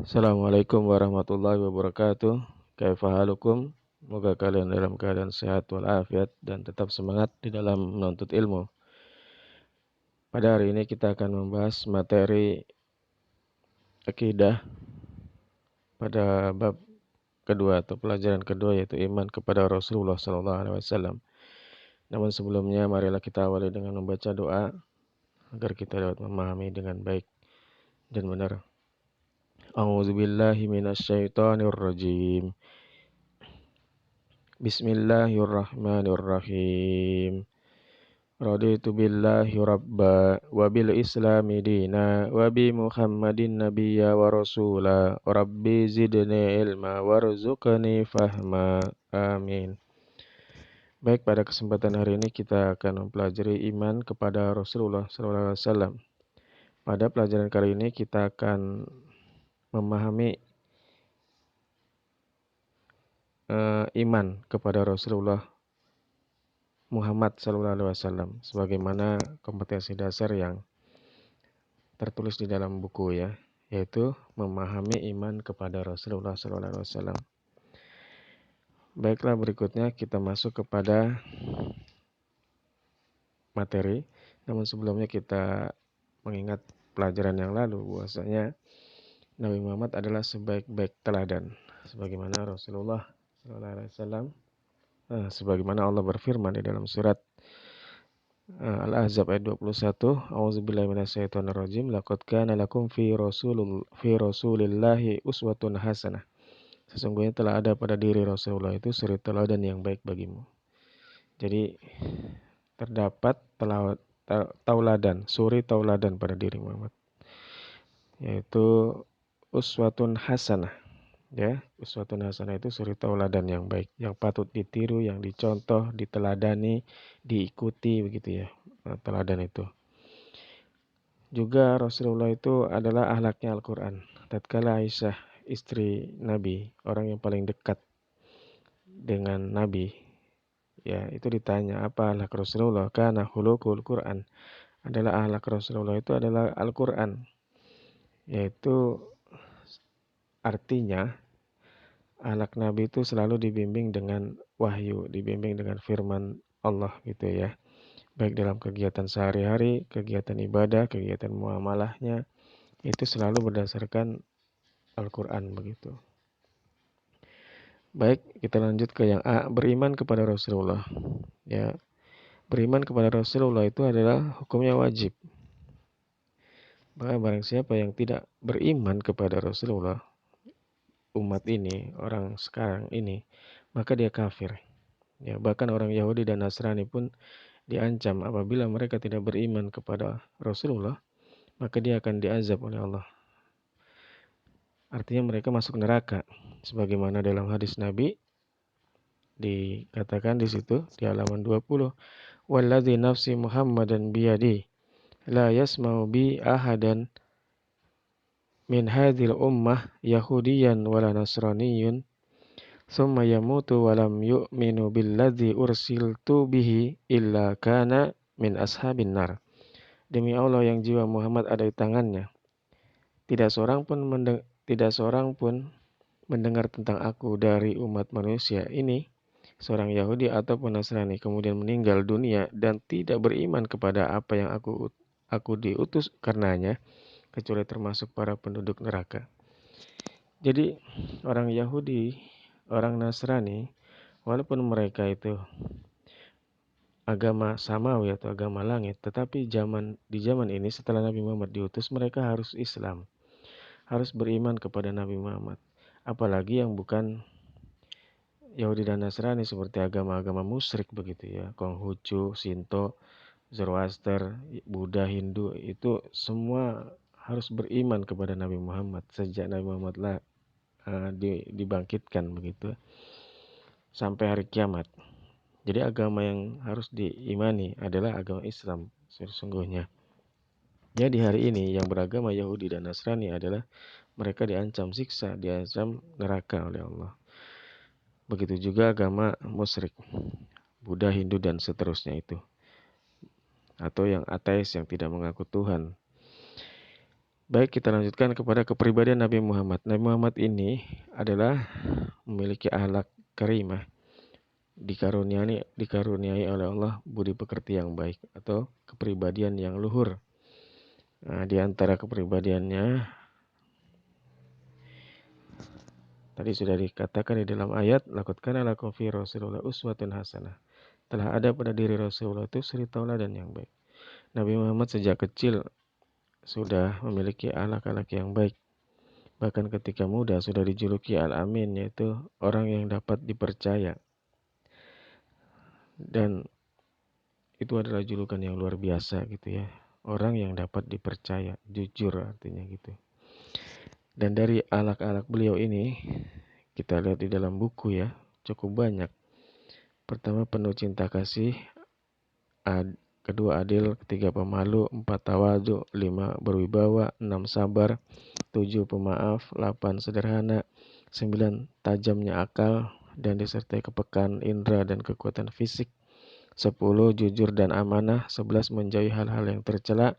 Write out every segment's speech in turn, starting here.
Assalamualaikum warahmatullahi wabarakatuh. Kaifa halukum? Semoga kalian dalam keadaan sehat walafiat dan tetap semangat di dalam menuntut ilmu. Pada hari ini kita akan membahas materi akidah pada bab kedua atau pelajaran kedua, yaitu iman kepada Rasulullah SAW. Namun sebelumnya marilah kita awali dengan membaca doa agar kita dapat memahami dengan baik dan benar. A'udzubillahi minasyaitonirrajim. Bismillahirrahmanirrahim. Raditu billahi rabba wa bil islami dina wa bi Muhammadin nabiyya wa rasula rabbi zidni ilma warzuqni fahma. Amin. Baik, pada kesempatan hari ini kita akan mempelajari iman kepada Rasulullah SAW. Pada pelajaran kali ini kita akan memahami iman kepada Rasulullah Muhammad SAW sebagaimana kompetensi dasar yang tertulis di dalam buku ya, yaitu memahami iman kepada Rasulullah SAW. Baiklah, berikutnya kita masuk kepada materi. Namun sebelumnya kita mengingat pelajaran yang lalu bahwasanya Nabi Muhammad adalah sebaik-baik teladan sebagaimana Rasulullah SAW, sebagaimana Allah berfirman di dalam surat Al-Ahzab ayat 21, A'udzubillahi minasyaitonirrajim, laqad kana lakum fi rasulillahi uswatun hasanah. Sesungguhnya telah ada pada diri Rasulullah itu suri teladan yang baik bagimu. Jadi terdapat suri tauladan pada diri Muhammad, yaitu uswatun hasanah. Ya, uswatun hasanah itu suri tauladan yang baik, yang patut ditiru, yang dicontoh, diteladani, diikuti begitu ya. Teladan itu. Juga Rasulullah itu adalah ahlaknya Al-Quran. Tatkala Aisyah, istri Nabi, orang yang paling dekat dengan Nabi, ya itu ditanya apa ahlak Rasulullah, kana khuluqul Quran, adalah ahlak Rasulullah itu adalah Al-Quran, yaitu artinya ahlak Nabi itu selalu dibimbing dengan wahyu, dibimbing dengan firman Allah gitu ya, baik dalam kegiatan sehari-hari, kegiatan ibadah, kegiatan muamalahnya, itu selalu berdasarkan Al-Quran begitu. Baik, kita lanjut ke yang A, beriman kepada Rasulullah. Ya, beriman kepada Rasulullah itu adalah hukumnya wajib. Maka barang siapa yang tidak beriman kepada Rasulullah, umat ini, orang sekarang ini, maka dia kafir. Ya, bahkan orang Yahudi dan Nasrani pun diancam apabila mereka tidak beriman kepada Rasulullah, maka dia akan diazab oleh Allah. Artinya mereka masuk neraka, sebagaimana dalam hadis Nabi dikatakan di situ di halaman 20, walladzi nafsi Muhammadan biyadi la yasma'u bi ahadan min hadhil ummah yahudiyan wala nasraniyun thumma yamutu wa lam yu'minu billadzi ursiltu bihi illa kana min ashabin nar. Demi Allah yang jiwa Muhammad ada di tangannya, tidak seorang pun mendengar tentang aku dari umat manusia ini, seorang Yahudi ataupun Nasrani, kemudian meninggal dunia dan tidak beriman kepada apa yang aku diutus karenanya, kecuali termasuk para penduduk neraka. Jadi orang Yahudi, orang Nasrani, walaupun mereka itu agama samawi atau agama langit, tetapi di zaman ini setelah Nabi Muhammad diutus, mereka harus Islam, harus beriman kepada Nabi Muhammad. Apalagi yang bukan Yahudi dan Nasrani seperti agama-agama musyrik begitu ya, Konghucu, Shinto, Zoroaster, Buddha, Hindu, itu semua harus beriman kepada Nabi Muhammad sejak Nabi Muhammad dibangkitkan begitu sampai hari kiamat. Jadi agama yang harus diimani adalah agama Islam sesungguhnya. Ya, di hari ini yang beragama Yahudi dan Nasrani adalah mereka diancam siksa, diancam neraka oleh Allah. Begitu juga agama musyrik, Buddha, Hindu dan seterusnya itu, atau yang ateis yang tidak mengaku Tuhan. Baik, kita lanjutkan kepada kepribadian Nabi Muhammad. Nabi Muhammad ini adalah memiliki akhlak karimah, dikaruniai oleh Allah budi pekerti yang baik atau kepribadian yang luhur. Nah, di antara kepribadiannya tadi sudah dikatakan di dalam ayat, laqad kana lakum fi Rasulillah uswatun hasanah. Telah ada pada diri Rasulullah itu suri tauladan yang baik. Nabi Muhammad sejak kecil sudah memiliki akhlak-akhlak yang baik. Bahkan ketika muda sudah dijuluki Al-Amin, yaitu orang yang dapat dipercaya. Dan itu adalah julukan yang luar biasa gitu ya. Orang yang dapat dipercaya, jujur artinya gitu. Dan dari akhlak-akhlak beliau ini, kita lihat di dalam buku ya, cukup banyak. Pertama, penuh cinta kasih. Kedua, adil. Ketiga, pemalu. 4, tawadu. 5, berwibawa. 6, sabar. 7, pemaaf. 8, sederhana. 9, tajamnya akal dan disertai kepekaan indera dan kekuatan fisik. 10, jujur dan amanah. 11, menjauhi hal-hal yang tercela.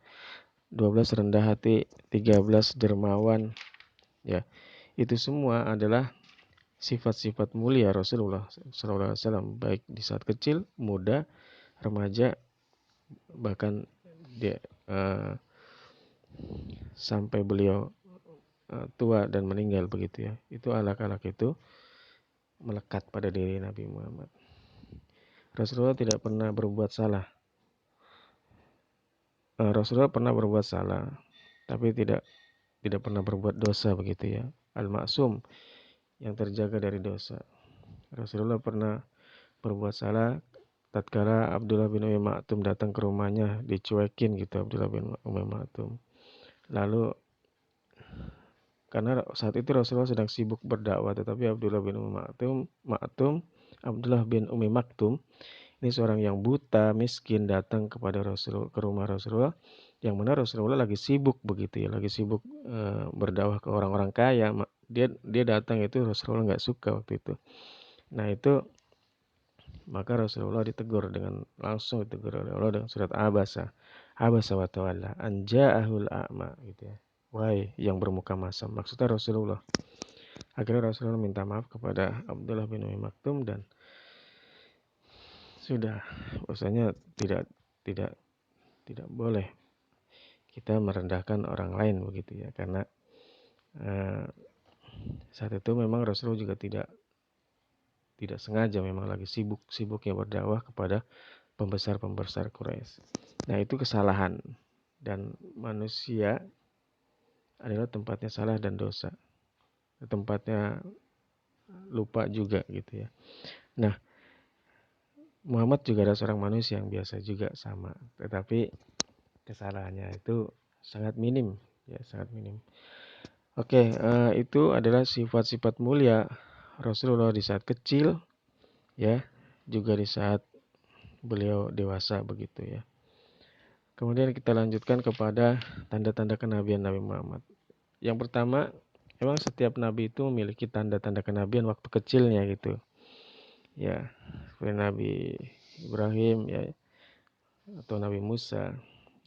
12, rendah hati. 13, dermawan. Ya, itu semua adalah sifat-sifat mulia Rasulullah SAW, baik di saat kecil, muda, remaja, bahkan dia sampai beliau tua dan meninggal begitu ya. Itu akhlak-akhlak itu melekat pada diri Nabi Muhammad. Rasulullah tidak pernah berbuat salah. Rasulullah pernah berbuat salah, tapi tidak pernah berbuat dosa begitu ya. Al-Ma'sum, yang terjaga dari dosa. Rasulullah pernah berbuat salah tatkala Abdullah bin Umi Maktum datang ke rumahnya, dicuekin gitu Abdullah bin Umi Maktum. Lalu karena saat itu Rasulullah sedang sibuk berdakwah, tetapi Abdullah bin Umi Maktum ini seorang yang buta, miskin, datang kepada Rasul, ke rumah Rasulullah, yang mana Rasulullah lagi sibuk begitu ya, lagi sibuk berdakwah ke orang-orang kaya. Dia datang itu Rasulullah nggak suka waktu itu. Nah itu maka Rasulullah langsung ditegur oleh Allah dengan surat Abasa wa tawalla an ja'ahul a'ma gitu ya. Wahai yang bermuka masam, maksudnya Rasulullah. Akhirnya Rasulullah minta maaf kepada Abdullah bin Umi Maktum dan sudah, bahwasanya tidak boleh kita merendahkan orang lain begitu ya, karena saat itu memang Rasulullah juga tidak sengaja, memang lagi sibuknya berdakwah kepada pembesar Quraisy. Nah, itu kesalahan, dan manusia adalah tempatnya salah dan dosa, tempatnya lupa juga gitu ya. Nah, Muhammad juga adalah seorang manusia yang biasa juga sama, tetapi kesalahannya itu sangat minim ya, sangat minim. Oke, itu adalah sifat-sifat mulia Rasulullah di saat kecil ya, juga di saat beliau dewasa begitu ya. Kemudian kita lanjutkan kepada tanda-tanda kenabian Nabi Muhammad. Yang pertama, memang setiap nabi itu memiliki tanda-tanda kenabian waktu kecilnya gitu. Ya, seperti Nabi Ibrahim ya, atau Nabi Musa,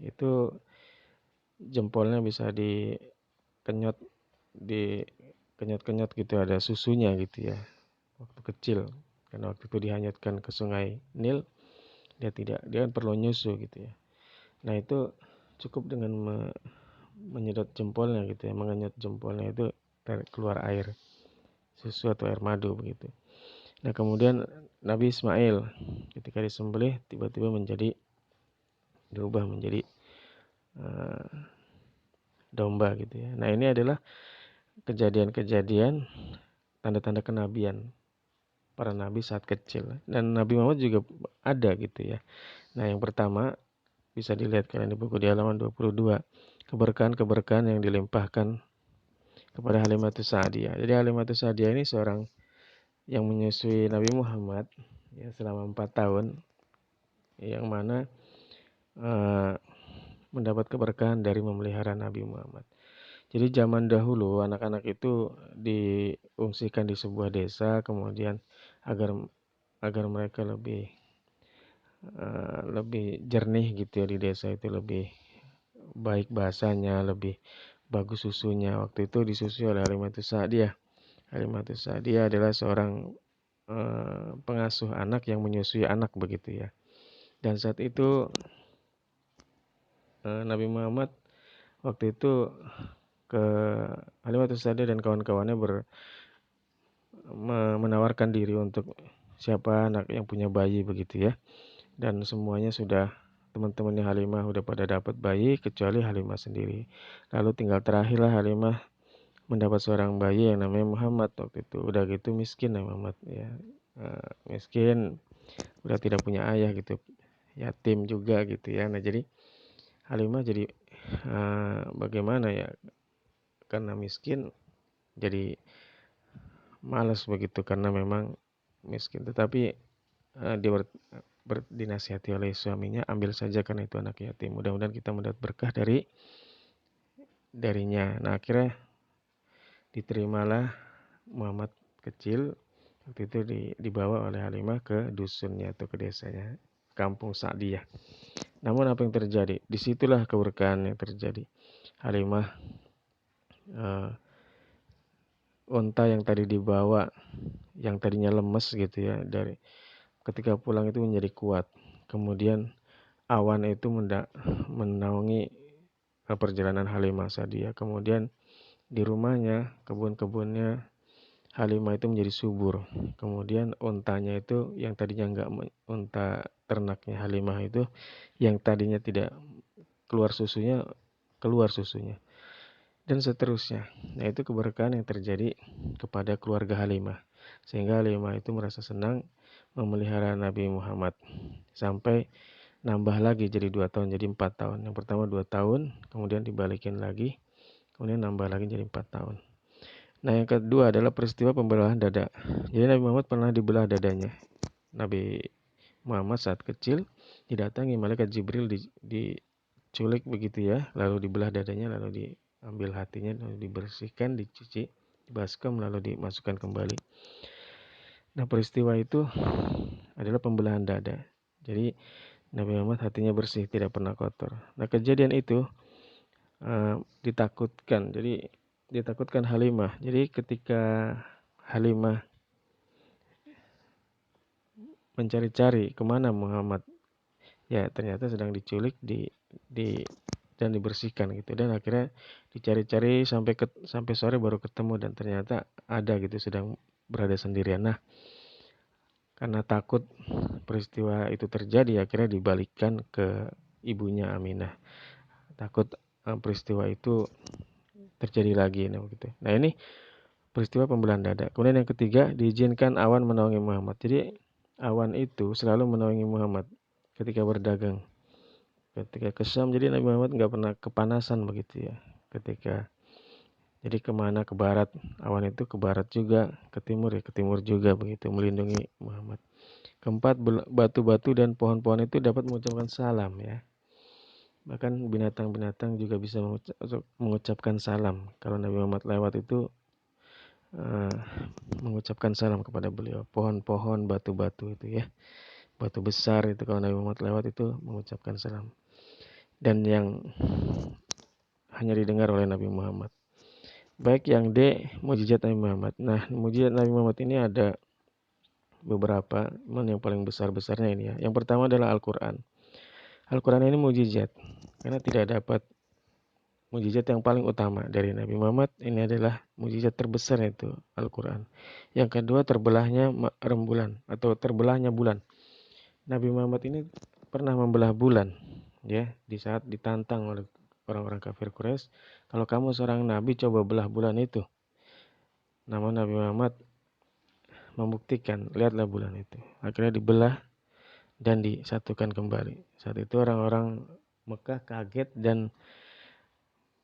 itu jempolnya bisa dikenyot gitu, ada susunya gitu ya waktu kecil, karena waktu itu dihanyutkan ke sungai Nil, dia kan perlu nyusu gitu ya. Nah itu cukup dengan menyedot jempolnya gitu ya, mengenyot jempolnya itu keluar air susu atau air madu begitu. Nah kemudian Nabi Ismail ketika disembelih tiba-tiba berubah menjadi domba gitu ya. Nah ini adalah kejadian-kejadian tanda-tanda kenabian para nabi saat kecil, dan Nabi Muhammad juga ada gitu ya. Nah yang pertama bisa dilihat kalian di buku di halaman 22, keberkahan-keberkahan yang dilimpahkan kepada Halimatus Sa'diyah. Jadi Halimatus Sa'diyah ini seorang yang menyusui Nabi Muhammad ya selama 4 tahun, yang mana mendapat keberkahan dari memelihara Nabi Muhammad. Jadi zaman dahulu anak-anak itu diungsikan di sebuah desa, kemudian agar mereka lebih jernih gitu ya, di desa itu lebih baik bahasanya, lebih bagus susunya. Waktu itu disusui oleh Halimatus Sa'diyah. Halimatus Sa'diyah adalah seorang pengasuh anak yang menyusui anak begitu ya. Dan saat itu Nabi Muhammad waktu itu ke Halimatus Sa'diyah dan kawan-kawannya menawarkan diri untuk siapa anak yang punya bayi begitu ya. Dan semuanya sudah, teman-temannya Halimah udah pada dapat bayi kecuali Halimah sendiri. Lalu tinggal terakhirlah Halimah mendapat seorang bayi yang namanya Muhammad waktu itu. Udah gitu miskin Nabi Muhammad ya. Miskin, udah tidak punya ayah gitu, yatim juga gitu ya. Nah jadi Halimah jadi bagaimana ya, karena miskin jadi malas begitu karena memang miskin. Tetapi dia dinasihati oleh suaminya, ambil saja karena itu anak yatim. Mudah-mudahan kita mendapat berkah darinya. Nah akhirnya diterimalah Muhammad kecil. Waktu itu dibawa oleh Halimah ke dusunnya atau ke desanya, kampung Sa'diyah. Namun apa yang terjadi? Disitulah keberkahan yang terjadi. Halimah unta yang tadi dibawa, yang tadinya lemes gitu ya, dari ketika pulang itu menjadi kuat. Kemudian awan itu menaungi perjalanan Halimah Sa'diyah. Kemudian di rumahnya, kebun-kebunnya Halimah itu menjadi subur. Kemudian untanya itu yang tadinya enggak, unta ternaknya Halimah itu yang tadinya tidak keluar susunya, keluar susunya. Dan seterusnya. Nah itu keberkahan yang terjadi kepada keluarga Halimah. Sehingga Halimah itu merasa senang memelihara Nabi Muhammad. Sampai nambah lagi jadi 2 tahun, jadi 4 tahun. Yang pertama 2 tahun, kemudian dibalikin lagi, kemudian nambah lagi jadi 4 tahun. Nah yang kedua adalah peristiwa pembelahan dada. Jadi Nabi Muhammad pernah dibelah dadanya. Nabi Muhammad saat kecil didatangi malaikat Jibril, diculik begitu ya, lalu dibelah dadanya, lalu diambil hatinya, lalu dibersihkan, dicuci, dibaskom, lalu dimasukkan kembali. Nah peristiwa itu adalah pembelahan dada. Jadi Nabi Muhammad hatinya bersih, tidak pernah kotor. Nah kejadian itu ditakutkan. Jadi ditakutkan Halimah. Jadi ketika Halimah mencari-cari kemana Muhammad, ya ternyata sedang diculik dan dibersihkan gitu. Dan akhirnya dicari-cari sampai sore baru ketemu, dan ternyata ada gitu, sedang berada sendirian. Nah karena takut peristiwa itu terjadi, akhirnya dibalikkan ke ibunya Aminah. Takut peristiwa itu terjadi lagi. Nah ini peristiwa pembelahan dada. Kemudian yang ketiga, diizinkan awan menaungi Muhammad. Jadi awan itu selalu menaungi Muhammad ketika berdagang, ketika ke Syam. Jadi Nabi Muhammad nggak pernah kepanasan begitu ya. Jadi kemana, ke barat, awan itu ke barat juga, ke timur ya ke timur juga begitu, melindungi Muhammad. Keempat, batu-batu dan pohon-pohon itu dapat mengucapkan salam ya. Bahkan binatang-binatang juga bisa mengucapkan salam. Kalau Nabi Muhammad lewat itu mengucapkan salam kepada beliau. Pohon-pohon, batu-batu itu ya, batu besar itu kalau Nabi Muhammad lewat itu mengucapkan salam. Dan yang hanya didengar oleh Nabi Muhammad. Baik yang D, mukjizat Nabi Muhammad. Nah mukjizat Nabi Muhammad ini ada beberapa, yang paling besar-besarnya ini ya. Yang pertama adalah Al-Quran. Al-Quran ini mukjizat karena tidak dapat mukjizat yang paling utama dari Nabi Muhammad. Ini adalah mukjizat terbesar, yaitu Al-Quran. Yang kedua, terbelahnya rembulan atau terbelahnya bulan. Nabi Muhammad ini pernah membelah bulan ya, di saat ditantang oleh orang-orang kafir Quraisy, kalau kamu seorang nabi coba belah bulan itu. Namun Nabi Muhammad membuktikan, lihatlah bulan itu. Akhirnya dibelah dan disatukan kembali. Saat itu orang-orang Mekah kaget dan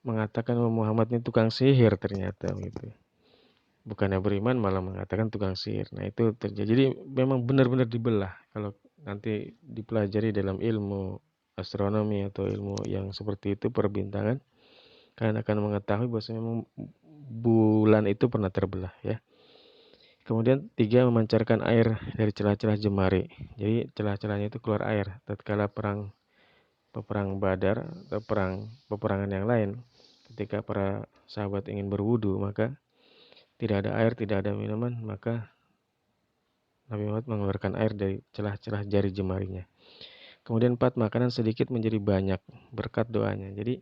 mengatakan bahwa Muhammad ini tukang sihir ternyata gitu. Bukannya beriman malah mengatakan tukang sihir. Nah itu terjadi. Jadi memang benar-benar dibelah. Kalau nanti dipelajari dalam ilmu astronomi atau ilmu yang seperti itu, perbintangan, kalian akan mengetahui bahwa memang bulan itu pernah terbelah ya. Kemudian 3, memancarkan air dari celah-celah jemari. Jadi celah-celahnya itu keluar air tatkala peperang Badar atau peperangan yang lain. ketika para sahabat ingin berwudu, maka tidak ada air, tidak ada minuman, maka Nabi Muhammad mengeluarkan air dari celah-celah jari jemarinya. Kemudian 4, makanan sedikit menjadi banyak berkat doanya. Jadi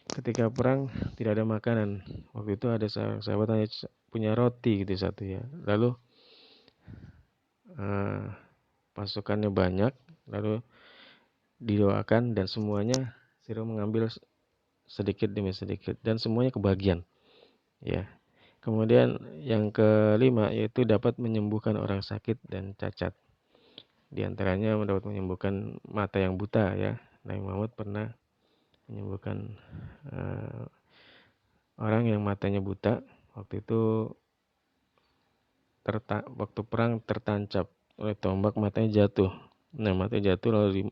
ketika perang tidak ada makanan. Waktu itu ada sahabat hanya punya roti gitu satu ya. Lalu pasukannya banyak, lalu didoakan dan semuanya suruh mengambil sedikit demi sedikit dan semuanya kebagian ya. Kemudian yang kelima yaitu dapat menyembuhkan orang sakit dan cacat. Di antaranya dapat menyembuhkan mata yang buta ya. Nabi Muhammad pernah menyembuhkan orang yang matanya buta. Waktu itu waktu perang tertancap oleh tombak, matanya jatuh. Nah, matanya jatuh lalu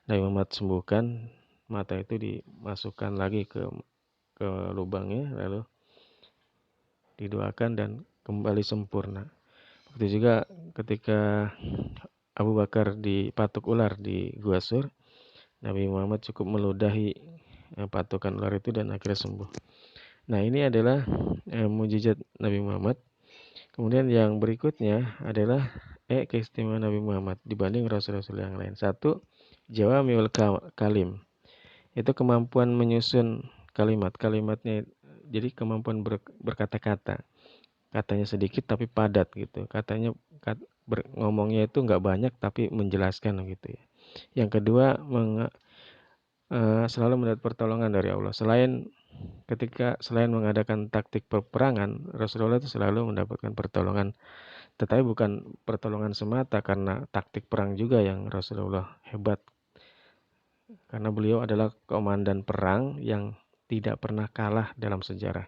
Nabi Muhammad sembuhkan, mata itu dimasukkan lagi ke lubangnya, lalu didoakan dan kembali sempurna. Begitu juga ketika Abu Bakar dipatuk ular di Gua Sur, Nabi Muhammad cukup meludahi patukan ular itu dan akhirnya sembuh. Nah, ini adalah mukjizat Nabi Muhammad. Kemudian yang berikutnya adalah keistimewaan Nabi Muhammad dibanding Rasul-Rasul yang lain. 1, Jawamiul Kalim. Itu kemampuan menyusun kalimatnya. Jadi kemampuan berkata-kata. Katanya sedikit tapi padat gitu. Ngomongnya itu nggak banyak tapi menjelaskan gitu ya. Yang kedua, selalu mendapat pertolongan dari Allah. Selain mengadakan taktik peperangan, Rasulullah itu selalu mendapatkan pertolongan. Tetapi bukan pertolongan semata karena taktik perang juga yang Rasulullah hebat. Karena beliau adalah komandan perang yang tidak pernah kalah dalam sejarah.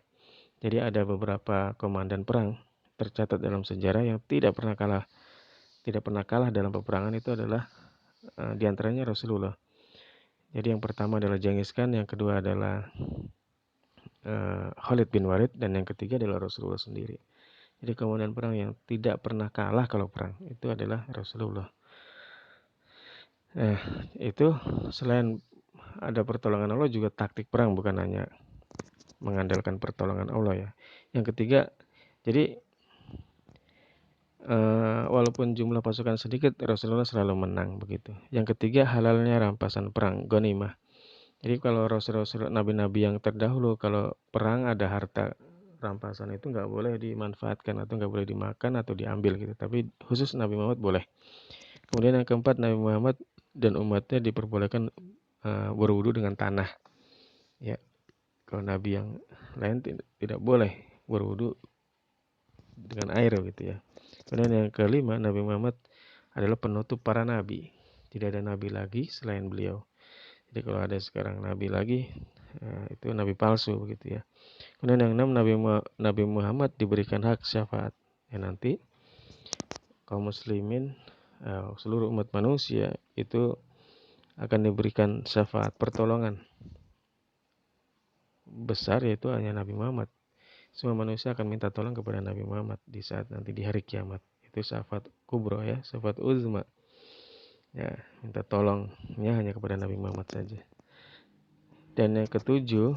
Jadi ada beberapa komandan perang tercatat dalam sejarah yang tidak pernah kalah dalam peperangan. Itu adalah diantaranya Rasulullah. Jadi yang pertama adalah Genghis Khan, yang kedua adalah Khalid bin Walid, dan yang ketiga adalah Rasulullah sendiri. Jadi komandan perang yang tidak pernah kalah kalau perang itu adalah Rasulullah. Itu selain ada pertolongan Allah juga taktik perang, bukan hanya mengandalkan pertolongan Allah ya. Yang ketiga, jadi walaupun jumlah pasukan sedikit, Rasulullah selalu menang begitu. Yang ketiga, halalnya rampasan perang, ghanimah. Jadi kalau Rasul-Rasul nabi-nabi yang terdahulu, kalau perang ada harta rampasan itu nggak boleh dimanfaatkan atau nggak boleh dimakan atau diambil gitu. Tapi khusus Nabi Muhammad boleh. Kemudian yang keempat, Nabi Muhammad dan umatnya diperbolehkan berwudu dengan tanah. Ya, kalau nabi yang lain tidak boleh berwudu dengan air gitu ya. Kemudian yang kelima, Nabi Muhammad adalah penutup para nabi. Tidak ada nabi lagi selain beliau. Jadi kalau ada sekarang nabi lagi, itu nabi palsu begitu ya. Kemudian yang enam, Nabi Muhammad diberikan hak syafaat. Ya, nanti kaum muslimin, seluruh umat manusia itu akan diberikan syafaat, pertolongan besar, yaitu hanya Nabi Muhammad. Semua manusia akan minta tolong kepada Nabi Muhammad di saat nanti di hari kiamat. Itu syafaat kubro ya, syafaat uzma. Ya, minta tolongnya hanya kepada Nabi Muhammad saja. Dan yang ketujuh,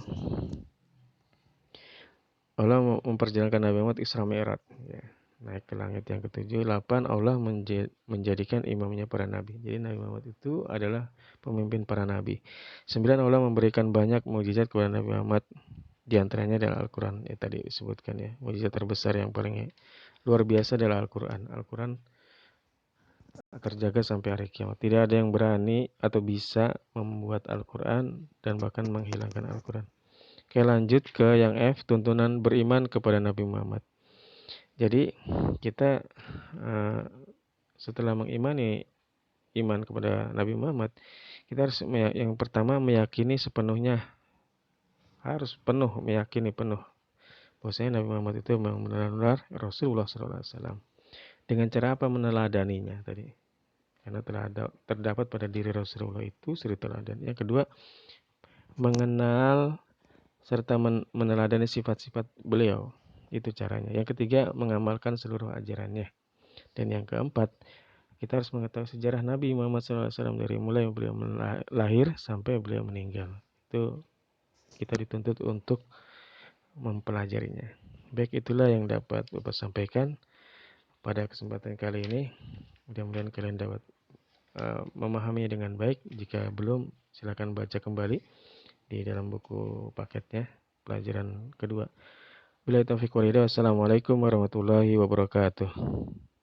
Allah memperjalankan Nabi Muhammad Isra Mi'raj ya, naik ke langit. Yang ketujuh. 8, Allah menjadikan imamnya para nabi. Jadi Nabi Muhammad itu adalah pemimpin para nabi. 9, Allah memberikan banyak mukjizat kepada Nabi Muhammad. Di antaranya adalah Al-Quran. Ya, tadi disebutkan ya, mukjizat terbesar yang paling luar biasa adalah Al-Quran. Al-Quran terjaga sampai hari kiamat. Tidak ada yang berani atau bisa membuat Al-Quran dan bahkan menghilangkan Al-Quran. Oke, lanjut ke yang F, tuntunan beriman kepada Nabi Muhammad. Jadi kita setelah mengimani iman kepada Nabi Muhammad, kita harus yang pertama meyakini sepenuhnya, harus meyakini penuh bahwasanya Nabi Muhammad itu memang benar-benar Rasulullah SAW. Dengan cara apa? Meneladaninya tadi. Karena terdapat pada diri Rasulullah itu suri teladan. Yang kedua, mengenal serta meneladani sifat-sifat beliau. Itu caranya. Yang ketiga, mengamalkan seluruh ajarannya. Dan yang keempat, kita harus mengetahui sejarah Nabi Muhammad SAW dari mulai beliau lahir sampai beliau meninggal. Itu kita dituntut untuk mempelajarinya. Baik, itulah yang dapat Bapak sampaikan pada kesempatan kali ini. Mudah-mudahan kalian dapat memahaminya dengan baik. Jika belum, silakan baca kembali di dalam buku paketnya pelajaran kedua. Billahi taufiq wal hidayah. Wassalamualaikum warahmatullahi wabarakatuh.